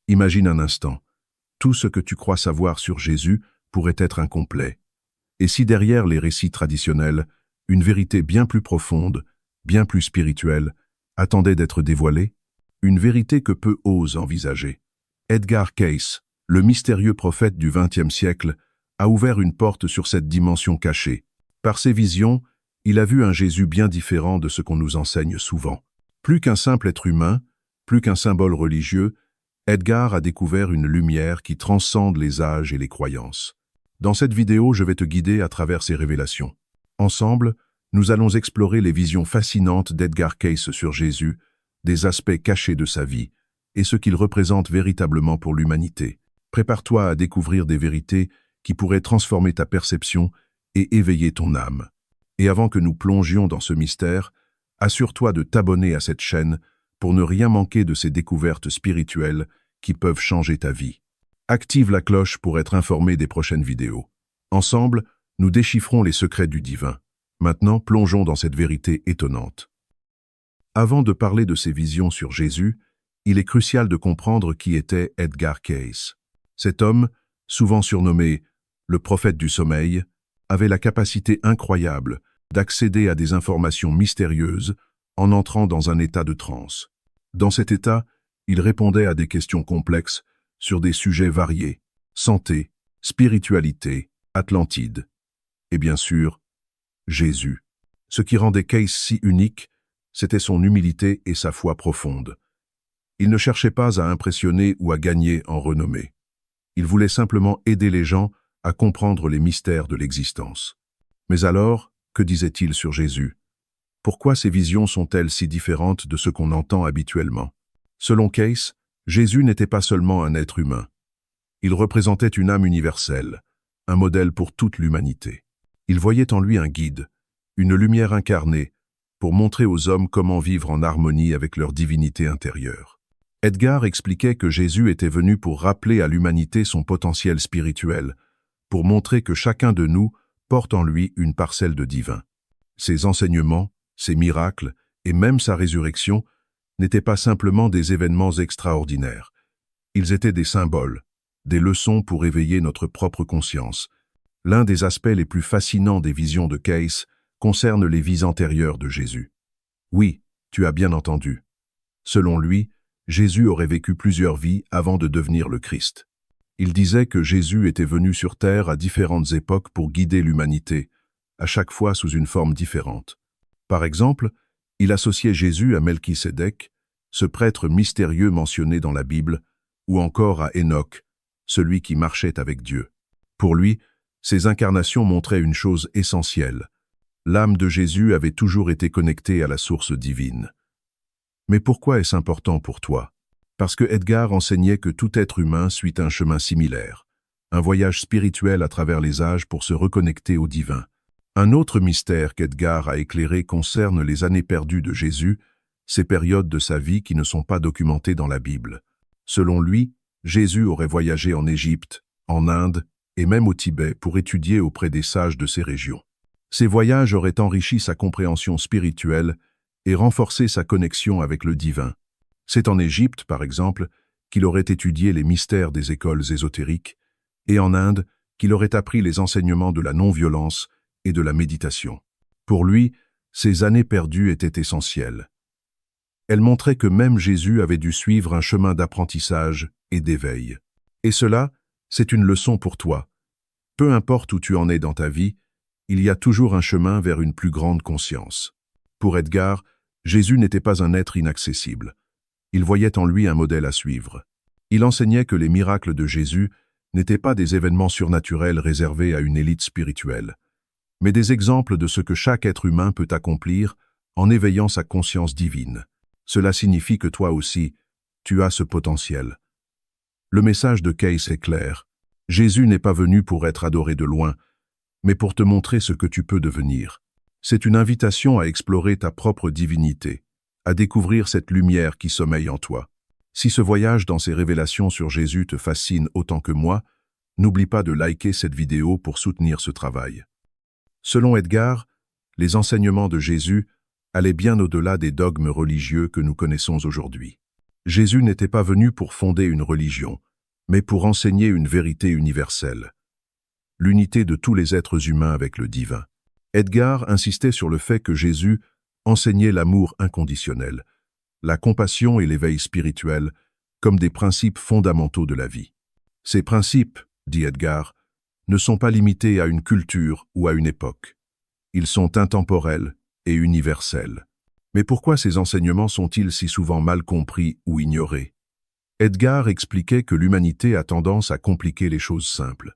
Imagine un instant. Tout ce que tu crois savoir sur Jésus pourrait être incomplet. Et si derrière les récits traditionnels, une vérité bien plus profonde, bien plus spirituelle, attendait d'être dévoilée? Une vérité que peu osent envisager. Edgar Cayce, le mystérieux prophète du XXe siècle, a ouvert une porte sur cette dimension cachée. Par ses visions, il a vu un Jésus bien différent de ce qu'on nous enseigne souvent. Plus qu'un simple être humain, plus qu'un symbole religieux, Edgar a découvert une lumière qui transcende les âges et les croyances. Dans cette vidéo, je vais te guider à travers ces révélations. Ensemble, nous allons explorer les visions fascinantes d'Edgar Cayce sur Jésus, des aspects cachés de sa vie, et ce qu'il représente véritablement pour l'humanité. Prépare-toi à découvrir des vérités qui pourraient transformer ta perception et éveiller ton âme. Et avant que nous plongions dans ce mystère, assure-toi de t'abonner à cette chaîne pour ne rien manquer de ces découvertes spirituelles qui peuvent changer ta vie. Active la cloche pour être informé des prochaines vidéos. Ensemble, nous déchiffrons les secrets du divin. Maintenant, plongeons dans cette vérité étonnante. Avant de parler de ces visions sur Jésus, il est crucial de comprendre qui était Edgar Cayce. Cet homme, souvent surnommé le prophète du sommeil, avait la capacité incroyable d'accéder à des informations mystérieuses en entrant dans un état de transe. Dans cet état, il répondait à des questions complexes sur des sujets variés: santé, spiritualité, Atlantide, et bien sûr, Jésus. Ce qui rendait Cayce si unique, c'était son humilité et sa foi profonde. Il ne cherchait pas à impressionner ou à gagner en renommée. Il voulait simplement aider les gens à comprendre les mystères de l'existence. Mais alors, que disait-il sur Jésus? Pourquoi ces visions sont-elles si différentes de ce qu'on entend habituellement? Selon Cayce, Jésus n'était pas seulement un être humain. Il représentait une âme universelle, un modèle pour toute l'humanité. Il voyait en lui un guide, une lumière incarnée, pour montrer aux hommes comment vivre en harmonie avec leur divinité intérieure. Edgar expliquait que Jésus était venu pour rappeler à l'humanité son potentiel spirituel, pour montrer que chacun de nous porte en lui une parcelle de divin. Ses enseignements, ses miracles et même sa résurrection n'étaient pas simplement des événements extraordinaires. Ils étaient des symboles, des leçons pour éveiller notre propre conscience. L'un des aspects les plus fascinants des visions de Cayce concerne les vies antérieures de Jésus. Oui, tu as bien entendu. Selon lui, Jésus aurait vécu plusieurs vies avant de devenir le Christ. Il disait que Jésus était venu sur terre à différentes époques pour guider l'humanité, à chaque fois sous une forme différente. Par exemple, il associait Jésus à Melchisédek, ce prêtre mystérieux mentionné dans la Bible, ou encore à Enoch, celui qui marchait avec Dieu. Pour lui, ces incarnations montraient une chose essentielle. L'âme de Jésus avait toujours été connectée à la source divine. Mais pourquoi est-ce important pour toi? Parce que Edgar enseignait que tout être humain suit un chemin similaire, un voyage spirituel à travers les âges pour se reconnecter au divin. Un autre mystère qu'Edgar a éclairé concerne les années perdues de Jésus, ces périodes de sa vie qui ne sont pas documentées dans la Bible. Selon lui, Jésus aurait voyagé en Égypte, en Inde et même au Tibet pour étudier auprès des sages de ces régions. Ces voyages auraient enrichi sa compréhension spirituelle et renforcé sa connexion avec le divin. C'est en Égypte, par exemple, qu'il aurait étudié les mystères des écoles ésotériques, et en Inde, qu'il aurait appris les enseignements de la non-violence et de la méditation. Pour lui, ces années perdues étaient essentielles. Elles montraient que même Jésus avait dû suivre un chemin d'apprentissage et d'éveil. Et cela, c'est une leçon pour toi. Peu importe où tu en es dans ta vie, il y a toujours un chemin vers une plus grande conscience. Pour Edgar, Jésus n'était pas un être inaccessible. Il voyait en lui un modèle à suivre. Il enseignait que les miracles de Jésus n'étaient pas des événements surnaturels réservés à une élite spirituelle, mais des exemples de ce que chaque être humain peut accomplir en éveillant sa conscience divine. Cela signifie que toi aussi, tu as ce potentiel. Le message de Cayce est clair. Jésus n'est pas venu pour être adoré de loin, mais pour te montrer ce que tu peux devenir. C'est une invitation à explorer ta propre divinité, à découvrir cette lumière qui sommeille en toi. Si ce voyage dans ces révélations sur Jésus te fascine autant que moi, n'oublie pas de liker cette vidéo pour soutenir ce travail. Selon Edgar, les enseignements de Jésus allaient bien au-delà des dogmes religieux que nous connaissons aujourd'hui. Jésus n'était pas venu pour fonder une religion, mais pour enseigner une vérité universelle, l'unité de tous les êtres humains avec le divin. Edgar insistait sur le fait que Jésus enseignait l'amour inconditionnel, la compassion et l'éveil spirituel comme des principes fondamentaux de la vie. Ces principes, dit Edgar, ne sont pas limités à une culture ou à une époque. Ils sont intemporels et universels. Mais pourquoi ces enseignements sont-ils si souvent mal compris ou ignorés? Edgar expliquait que l'humanité a tendance à compliquer les choses simples.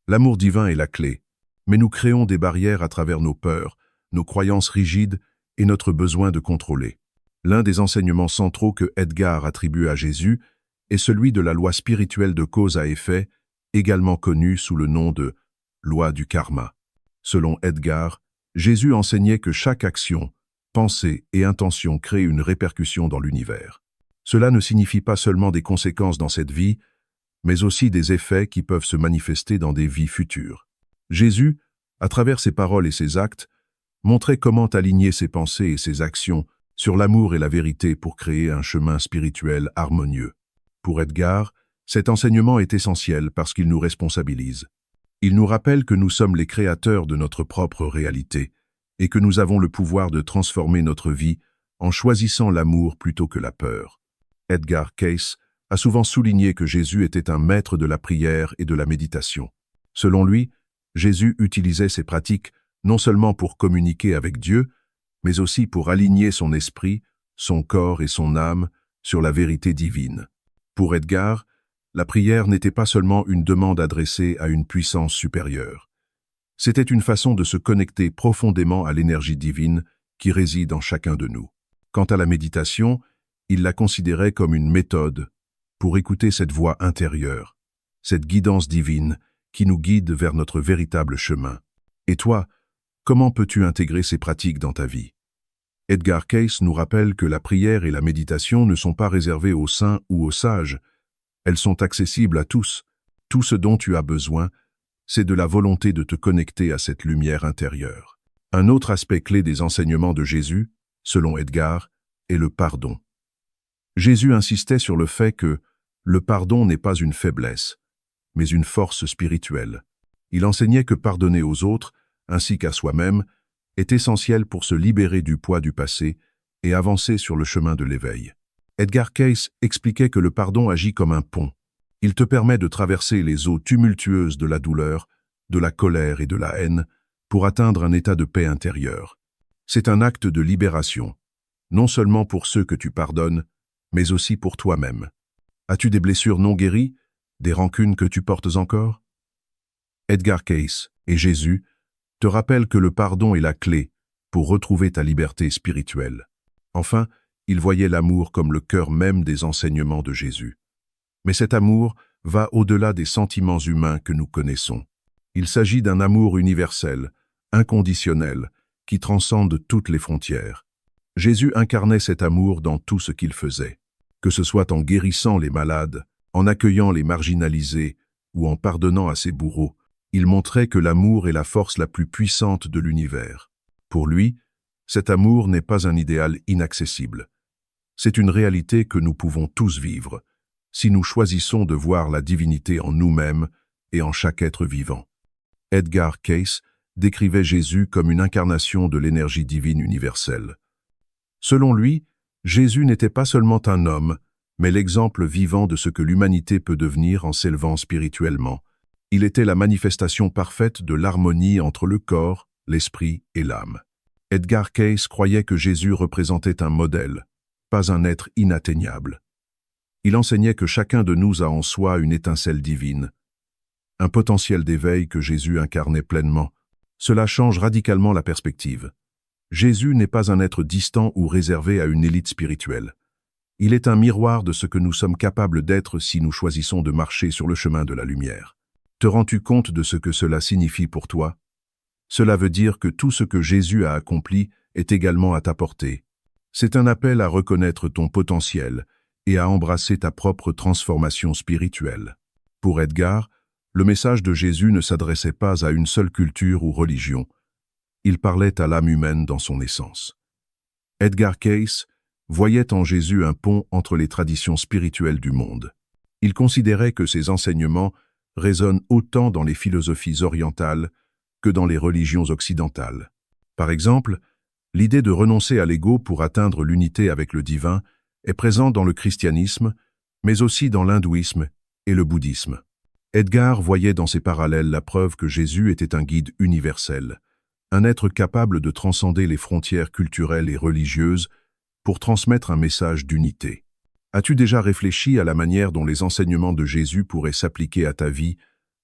L'amour divin est la clé, mais nous créons des barrières à travers nos peurs, nos croyances rigides et notre besoin de contrôler. L'un des enseignements centraux que Edgar attribue à Jésus est celui de la loi spirituelle de cause à effet, également connue sous le nom de loi du karma. Selon Edgar, Jésus enseignait que chaque action, pensée et intention crée une répercussion dans l'univers. Cela ne signifie pas seulement des conséquences dans cette vie, mais aussi des effets qui peuvent se manifester dans des vies futures. Jésus, à travers ses paroles et ses actes, montrait comment aligner ses pensées et ses actions sur l'amour et la vérité pour créer un chemin spirituel harmonieux. Pour Edgar, cet enseignement est essentiel parce qu'il nous responsabilise. Il nous rappelle que nous sommes les créateurs de notre propre réalité et que nous avons le pouvoir de transformer notre vie en choisissant l'amour plutôt que la peur. Edgar Cayce a souvent souligné que Jésus était un maître de la prière et de la méditation. Selon lui, Jésus utilisait ces pratiques non seulement pour communiquer avec Dieu, mais aussi pour aligner son esprit, son corps et son âme sur la vérité divine. Pour Edgar, la prière n'était pas seulement une demande adressée à une puissance supérieure. C'était une façon de se connecter profondément à l'énergie divine qui réside en chacun de nous. Quant à la méditation, il la considérait comme une méthode pour écouter cette voix intérieure, cette guidance divine qui nous guide vers notre véritable chemin. Et toi, comment peux-tu intégrer ces pratiques dans ta vie? Edgar Cayce nous rappelle que la prière et la méditation ne sont pas réservées aux saints ou aux sages. Elles sont accessibles à tous. Tout ce dont tu as besoin, c'est de la volonté de te connecter à cette lumière intérieure. Un autre aspect clé des enseignements de Jésus, selon Edgar, est le pardon. Jésus insistait sur le fait que le pardon n'est pas une faiblesse, mais une force spirituelle. Il enseignait que pardonner aux autres, ainsi qu'à soi-même, est essentiel pour se libérer du poids du passé et avancer sur le chemin de l'éveil. Edgar Cayce expliquait que le pardon agit comme un pont. Il te permet de traverser les eaux tumultueuses de la douleur, de la colère et de la haine pour atteindre un état de paix intérieure. C'est un acte de libération, non seulement pour ceux que tu pardonnes, mais aussi pour toi-même. As-tu des blessures non guéries, des rancunes que tu portes encore? Edgar Cayce et Jésus te rappellent que le pardon est la clé pour retrouver ta liberté spirituelle. Enfin, il voyait l'amour comme le cœur même des enseignements de Jésus. Mais cet amour va au-delà des sentiments humains que nous connaissons. Il s'agit d'un amour universel, inconditionnel, qui transcende toutes les frontières. Jésus incarnait cet amour dans tout ce qu'il faisait, que ce soit en guérissant les malades, en accueillant les marginalisés ou en pardonnant à ses bourreaux. Il montrait que l'amour est la force la plus puissante de l'univers. Pour lui, cet amour n'est pas un idéal inaccessible. C'est une réalité que nous pouvons tous vivre, si nous choisissons de voir la divinité en nous-mêmes et en chaque être vivant. Edgar Cayce décrivait Jésus comme une incarnation de l'énergie divine universelle. Selon lui, Jésus n'était pas seulement un homme, mais l'exemple vivant de ce que l'humanité peut devenir en s'élevant spirituellement. Il était la manifestation parfaite de l'harmonie entre le corps, l'esprit et l'âme. Edgar Cayce croyait que Jésus représentait un modèle, pas un être inatteignable. Il enseignait que chacun de nous a en soi une étincelle divine, un potentiel d'éveil que Jésus incarnait pleinement. Cela change radicalement la perspective. Jésus n'est pas un être distant ou réservé à une élite spirituelle. Il est un miroir de ce que nous sommes capables d'être si nous choisissons de marcher sur le chemin de la lumière. Te rends-tu compte de ce que cela signifie pour toi? Cela veut dire que tout ce que Jésus a accompli est également à ta portée. C'est un appel à reconnaître ton potentiel et à embrasser ta propre transformation spirituelle. Pour Edgar, le message de Jésus ne s'adressait pas à une seule culture ou religion. Il parlait à l'âme humaine dans son essence. Edgar Cayce voyait en Jésus un pont entre les traditions spirituelles du monde. Il considérait que ses enseignements résonnent autant dans les philosophies orientales que dans les religions occidentales. Par exemple, l'idée de renoncer à l'ego pour atteindre l'unité avec le divin est présente dans le christianisme, mais aussi dans l'hindouisme et le bouddhisme. Edgar voyait dans ces parallèles la preuve que Jésus était un guide universel, un être capable de transcender les frontières culturelles et religieuses pour transmettre un message d'unité. As-tu déjà réfléchi à la manière dont les enseignements de Jésus pourraient s'appliquer à ta vie,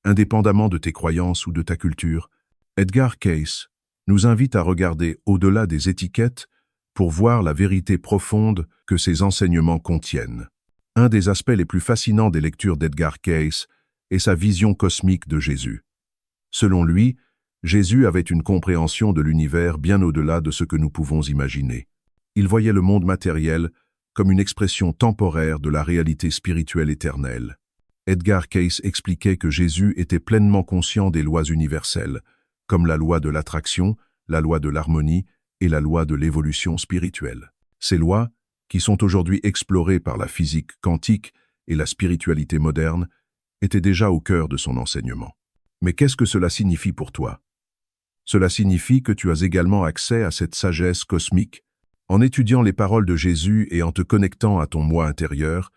indépendamment de tes croyances ou de ta culture? Edgar Cayce nous invite à regarder au-delà des étiquettes pour voir la vérité profonde que ces enseignements contiennent. Un des aspects les plus fascinants des lectures d'Edgar Cayce est sa vision cosmique de Jésus. Selon lui, Jésus avait une compréhension de l'univers bien au-delà de ce que nous pouvons imaginer. Il voyait le monde matériel comme une expression temporaire de la réalité spirituelle éternelle. Edgar Cayce expliquait que Jésus était pleinement conscient des lois universelles, comme la loi de l'attraction, la loi de l'harmonie et la loi de l'évolution spirituelle. Ces lois, qui sont aujourd'hui explorées par la physique quantique et la spiritualité moderne, étaient déjà au cœur de son enseignement. Mais qu'est-ce que cela signifie pour toi? Cela signifie que tu as également accès à cette sagesse cosmique. En étudiant les paroles de Jésus et en te connectant à ton moi intérieur,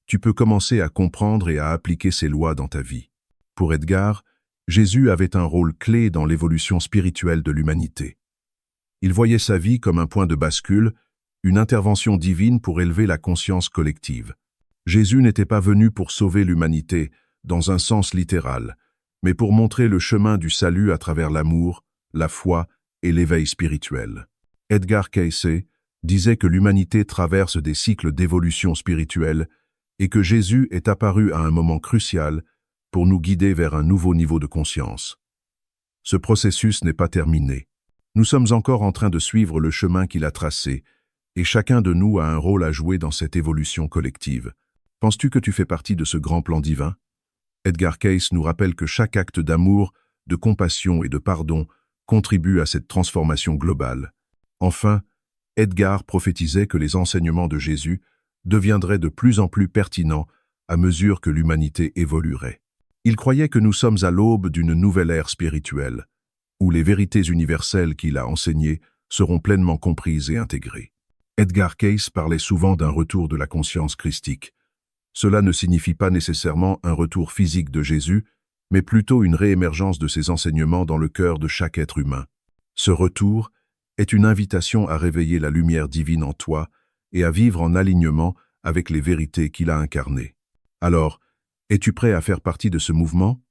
tu peux commencer à comprendre et à appliquer ces lois dans ta vie. Pour Edgar, Jésus avait un rôle clé dans l'évolution spirituelle de l'humanité. Il voyait sa vie comme un point de bascule, une intervention divine pour élever la conscience collective. Jésus n'était pas venu pour sauver l'humanité, dans un sens littéral, mais pour montrer le chemin du salut à travers l'amour, la foi et l'éveil spirituel. Edgar Cayce disait que l'humanité traverse des cycles d'évolution spirituelle et que Jésus est apparu à un moment crucial pour nous guider vers un nouveau niveau de conscience. Ce processus n'est pas terminé. Nous sommes encore en train de suivre le chemin qu'il a tracé, et chacun de nous a un rôle à jouer dans cette évolution collective. Penses-tu que tu fais partie de ce grand plan divin? Edgar Cayce nous rappelle que chaque acte d'amour, de compassion et de pardon contribue à cette transformation globale. Enfin, Edgar prophétisait que les enseignements de Jésus deviendraient de plus en plus pertinents à mesure que l'humanité évoluerait. Il croyait que nous sommes à l'aube d'une nouvelle ère spirituelle, où les vérités universelles qu'il a enseignées seront pleinement comprises et intégrées. Edgar Cayce parlait souvent d'un retour de la conscience christique. Cela ne signifie pas nécessairement un retour physique de Jésus, mais plutôt une réémergence de ses enseignements dans le cœur de chaque être humain. Ce retour est une invitation à réveiller la lumière divine en toi et à vivre en alignement avec les vérités qu'il a incarnées. Alors, es-tu prêt à faire partie de ce mouvement?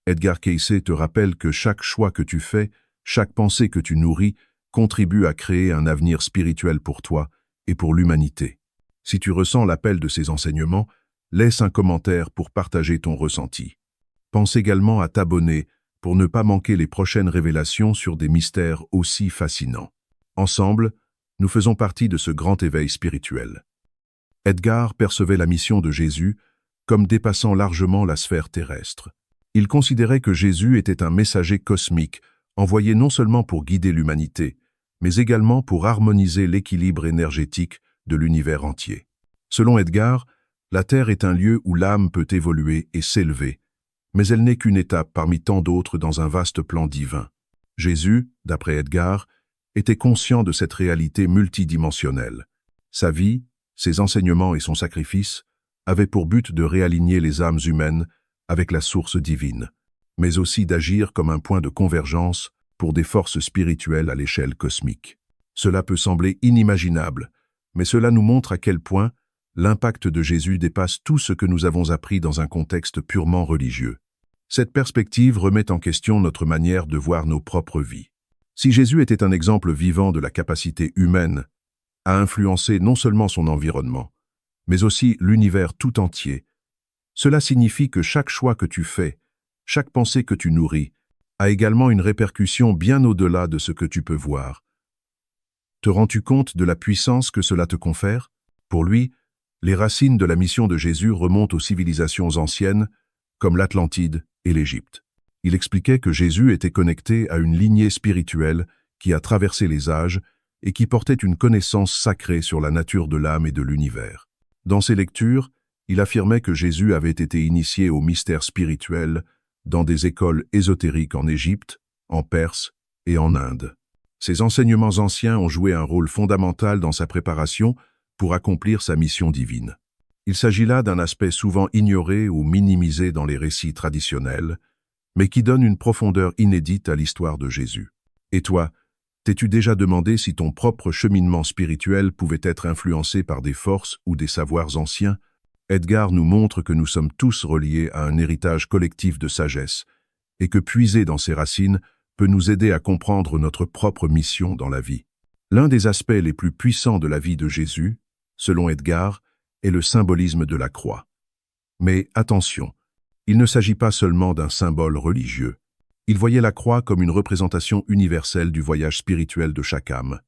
Edgar Cayce te rappelle que chaque choix que tu fais, chaque pensée que tu nourris, contribue à créer un avenir spirituel pour toi et pour l'humanité. Si tu ressens l'appel de ces enseignements, laisse un commentaire pour partager ton ressenti. Pense également à t'abonner pour ne pas manquer les prochaines révélations sur des mystères aussi fascinants. Ensemble, nous faisons partie de ce grand éveil spirituel. Edgar percevait la mission de Jésus comme dépassant largement la sphère terrestre. Il considérait que Jésus était un messager cosmique, envoyé non seulement pour guider l'humanité, mais également pour harmoniser l'équilibre énergétique de l'univers entier. Selon Edgar, la Terre est un lieu où l'âme peut évoluer et s'élever, mais elle n'est qu'une étape parmi tant d'autres dans un vaste plan divin. Jésus, d'après Edgar, était conscient de cette réalité multidimensionnelle. Sa vie, ses enseignements et son sacrifice avaient pour but de réaligner les âmes humaines avec la source divine, mais aussi d'agir comme un point de convergence pour des forces spirituelles à l'échelle cosmique. Cela peut sembler inimaginable, mais cela nous montre à quel point l'impact de Jésus dépasse tout ce que nous avons appris dans un contexte purement religieux. Cette perspective remet en question notre manière de voir nos propres vies. Si Jésus était un exemple vivant de la capacité humaine à influencer non seulement son environnement, mais aussi l'univers tout entier, cela signifie que chaque choix que tu fais, chaque pensée que tu nourris, a également une répercussion bien au-delà de ce que tu peux voir. Te rends-tu compte de la puissance que cela te confère? Pour lui, les racines de la mission de Jésus remontent aux civilisations anciennes, comme l'Atlantide et l'Égypte. Il expliquait que Jésus était connecté à une lignée spirituelle qui a traversé les âges et qui portait une connaissance sacrée sur la nature de l'âme et de l'univers. Dans ses lectures, il affirmait que Jésus avait été initié au mystère spirituel dans des écoles ésotériques en Égypte, en Perse et en Inde. Ces enseignements anciens ont joué un rôle fondamental dans sa préparation pour accomplir sa mission divine. Il s'agit là d'un aspect souvent ignoré ou minimisé dans les récits traditionnels, mais qui donne une profondeur inédite à l'histoire de Jésus. Et toi, t'es-tu déjà demandé si ton propre cheminement spirituel pouvait être influencé par des forces ou des savoirs anciens? Edgar nous montre que nous sommes tous reliés à un héritage collectif de sagesse, et que puiser dans ses racines peut nous aider à comprendre notre propre mission dans la vie. L'un des aspects les plus puissants de la vie de Jésus, selon Edgar, est le symbolisme de la croix. Mais attention, il ne s'agit pas seulement d'un symbole religieux. Il voyait la croix comme une représentation universelle du voyage spirituel de chaque âme.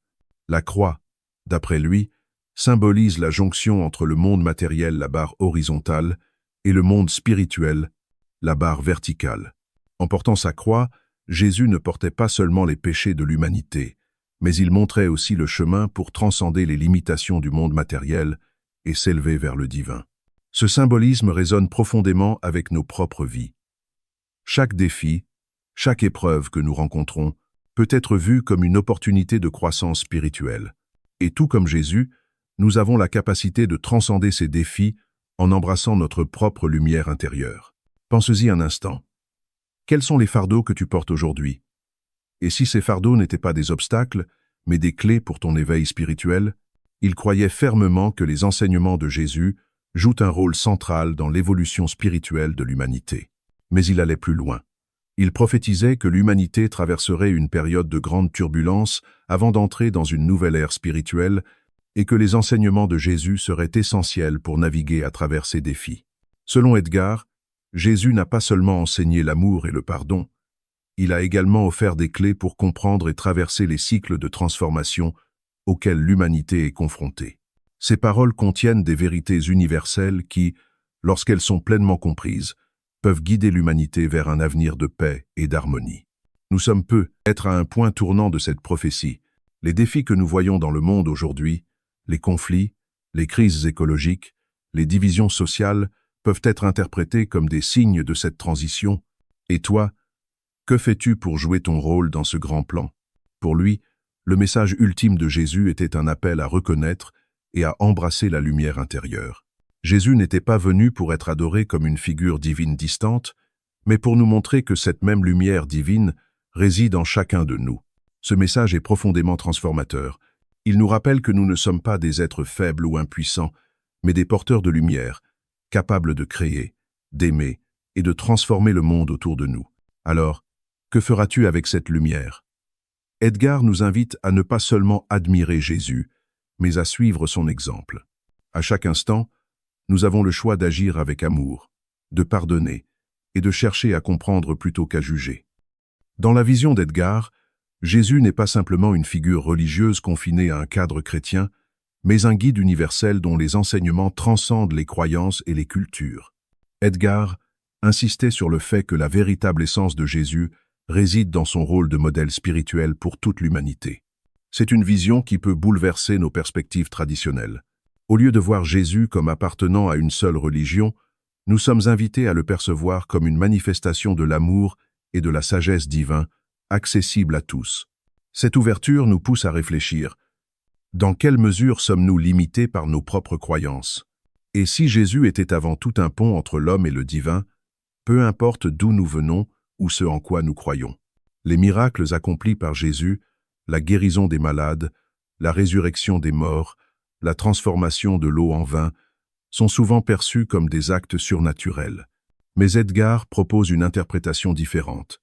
La croix, d'après lui, symbolise la jonction entre le monde matériel, la barre horizontale, et le monde spirituel, la barre verticale. En portant sa croix, Jésus ne portait pas seulement les péchés de l'humanité, mais il montrait aussi le chemin pour transcender les limitations du monde matériel et s'élever vers le divin. Ce symbolisme résonne profondément avec nos propres vies. Chaque défi, chaque épreuve que nous rencontrons peut être vu comme une opportunité de croissance spirituelle. Et tout comme Jésus, nous avons la capacité de transcender ces défis en embrassant notre propre lumière intérieure. Pense-y un instant. Quels sont les fardeaux que tu portes aujourd'hui? Et si ces fardeaux n'étaient pas des obstacles, mais des clés pour ton éveil spirituel? Il croyait fermement que les enseignements de Jésus jouent un rôle central dans l'évolution spirituelle de l'humanité. Mais il allait plus loin. Il prophétisait que l'humanité traverserait une période de grande turbulence avant d'entrer dans une nouvelle ère spirituelle et que les enseignements de Jésus seraient essentiels pour naviguer à travers ces défis. Selon Edgar, Jésus n'a pas seulement enseigné l'amour et le pardon, il a également offert des clés pour comprendre et traverser les cycles de transformation auxquels l'humanité est confrontée. Ces paroles contiennent des vérités universelles qui, lorsqu'elles sont pleinement comprises, peuvent guider l'humanité vers un avenir de paix et d'harmonie. Nous sommes peut-être à un point tournant de cette prophétie. Les défis que nous voyons dans le monde aujourd'hui, les conflits, les crises écologiques, les divisions sociales peuvent être interprétés comme des signes de cette transition. Et toi, que fais-tu pour jouer ton rôle dans ce grand plan? Pour lui, le message ultime de Jésus était un appel à reconnaître et à embrasser la lumière intérieure. Jésus n'était pas venu pour être adoré comme une figure divine distante, mais pour nous montrer que cette même lumière divine réside en chacun de nous. Ce message est profondément transformateur. Il nous rappelle que nous ne sommes pas des êtres faibles ou impuissants, mais des porteurs de lumière, capables de créer, d'aimer et de transformer le monde autour de nous. Alors, que feras-tu avec cette lumière? Edgar nous invite à ne pas seulement admirer Jésus, mais à suivre son exemple. À chaque instant, nous avons le choix d'agir avec amour, de pardonner et de chercher à comprendre plutôt qu'à juger. Dans la vision d'Edgar, Jésus n'est pas simplement une figure religieuse confinée à un cadre chrétien, mais un guide universel dont les enseignements transcendent les croyances et les cultures. Edgar insistait sur le fait que la véritable essence de Jésus réside dans son rôle de modèle spirituel pour toute l'humanité. C'est une vision qui peut bouleverser nos perspectives traditionnelles. Au lieu de voir Jésus comme appartenant à une seule religion, nous sommes invités à le percevoir comme une manifestation de l'amour et de la sagesse divine, accessible à tous. Cette ouverture nous pousse à réfléchir. Dans quelle mesure sommes-nous limités par nos propres croyances? Et si Jésus était avant tout un pont entre l'homme et le divin, peu importe d'où nous venons ou ce en quoi nous croyons. Les miracles accomplis par Jésus, la guérison des malades, la résurrection des morts, la transformation de l'eau en vin, sont souvent perçus comme des actes surnaturels. Mais Edgar propose une interprétation différente.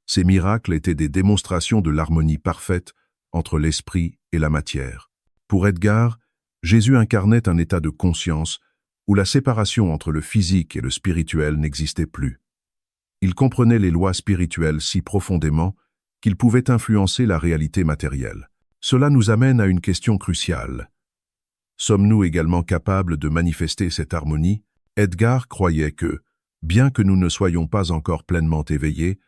Ces miracles étaient des démonstrations de l'harmonie parfaite entre l'esprit et la matière. Pour Edgar, Jésus incarnait un état de conscience où la séparation entre le physique et le spirituel n'existait plus. Il comprenait les lois spirituelles si profondément qu'il pouvait influencer la réalité matérielle. Cela nous amène à une question cruciale. Sommes-nous également capables de manifester cette harmonie? Edgar croyait que, bien que nous ne soyons pas encore pleinement éveillés,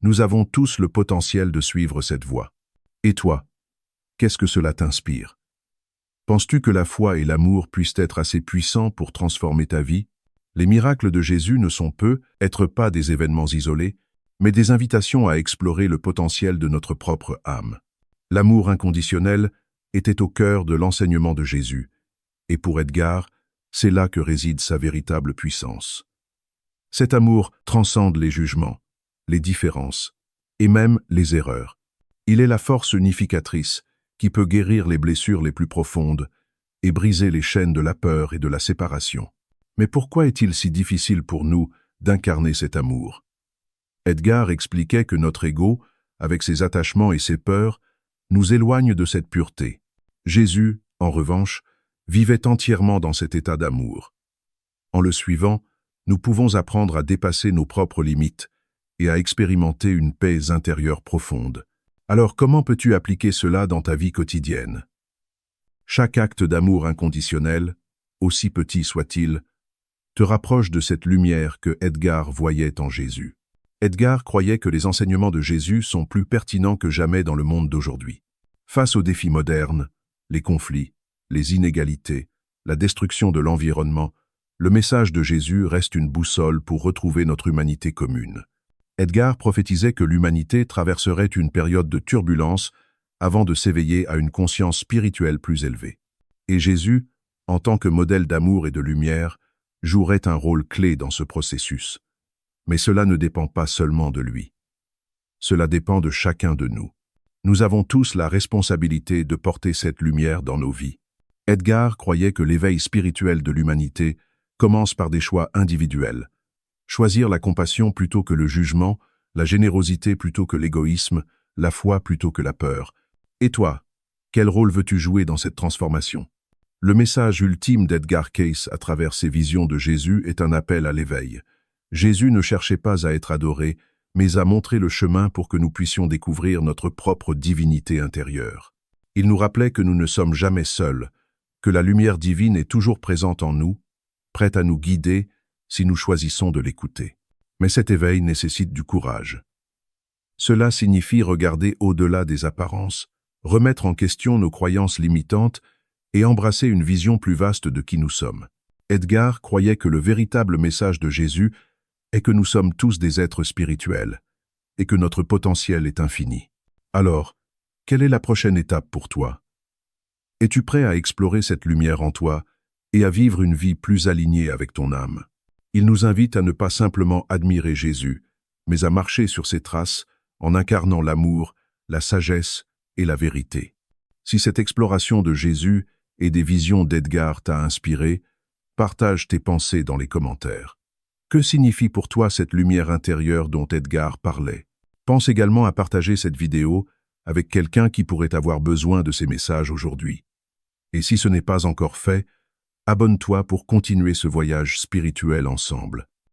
nous avons tous le potentiel de suivre cette voie. Et toi, Qu'est-ce que cela t'inspire? Penses-tu que la foi et l'amour puissent être assez puissants pour transformer ta vie? Les miracles de Jésus ne sont peut-être pas des événements isolés, mais des invitations à explorer le potentiel de notre propre âme. L'amour inconditionnel était au cœur de l'enseignement de Jésus, et pour Edgar, c'est là que réside sa véritable puissance. Cet amour transcende les jugements, les différences, et même les erreurs. Il est la force unificatrice qui peut guérir les blessures les plus profondes et briser les chaînes de la peur et de la séparation. Mais pourquoi est-il si difficile pour nous d'incarner cet amour? Edgar expliquait que notre ego, avec ses attachements et ses peurs, nous éloigne de cette pureté. Jésus, en revanche, vivait entièrement dans cet état d'amour. En le suivant, nous pouvons apprendre à dépasser nos propres limites et à expérimenter une paix intérieure profonde. Alors comment peux-tu appliquer cela dans ta vie quotidienne? Chaque acte d'amour inconditionnel, aussi petit soit-il, te rapproche de cette lumière que Edgar voyait en Jésus. Edgar croyait que les enseignements de Jésus sont plus pertinents que jamais dans le monde d'aujourd'hui. Face aux défis modernes, les conflits, les inégalités, la destruction de l'environnement, le message de Jésus reste une boussole pour retrouver notre humanité commune. Edgar prophétisait que l'humanité traverserait une période de turbulence avant de s'éveiller à une conscience spirituelle plus élevée. Et Jésus, en tant que modèle d'amour et de lumière, jouerait un rôle clé dans ce processus. Mais cela ne dépend pas seulement de lui. Cela dépend de chacun de nous. Nous avons tous la responsabilité de porter cette lumière dans nos vies. Edgar croyait que l'éveil spirituel de l'humanité commence par des choix individuels. Choisir la compassion plutôt que le jugement, la générosité plutôt que l'égoïsme, la foi plutôt que la peur. Et toi, quel rôle veux-tu jouer dans cette transformation? Le message ultime d'Edgar Cayce à travers ses visions de Jésus est un appel à l'éveil. Jésus ne cherchait pas à être adoré, mais à montrer le chemin pour que nous puissions découvrir notre propre divinité intérieure. Il nous rappelait que nous ne sommes jamais seuls, que la lumière divine est toujours présente en nous, prête à nous guider si nous choisissons de l'écouter. Mais cet éveil nécessite du courage. Cela signifie regarder au-delà des apparences, remettre en question nos croyances limitantes et embrasser une vision plus vaste de qui nous sommes. Edgar croyait que le véritable message de Jésus est que nous sommes tous des êtres spirituels et que notre potentiel est infini. Alors, quelle est la prochaine étape pour toi? Es-tu prêt à explorer cette lumière en toi et à vivre une vie plus alignée avec ton âme? Il nous invite à ne pas simplement admirer Jésus, mais à marcher sur ses traces en incarnant l'amour, la sagesse et la vérité. Si cette exploration de Jésus et des visions d'Edgar t'a inspiré, partage tes pensées dans les commentaires. Que signifie pour toi cette lumière intérieure dont Edgar parlait? Pense également à partager cette vidéo avec quelqu'un qui pourrait avoir besoin de ces messages aujourd'hui. Et si ce n'est pas encore fait, abonne-toi pour continuer ce voyage spirituel ensemble.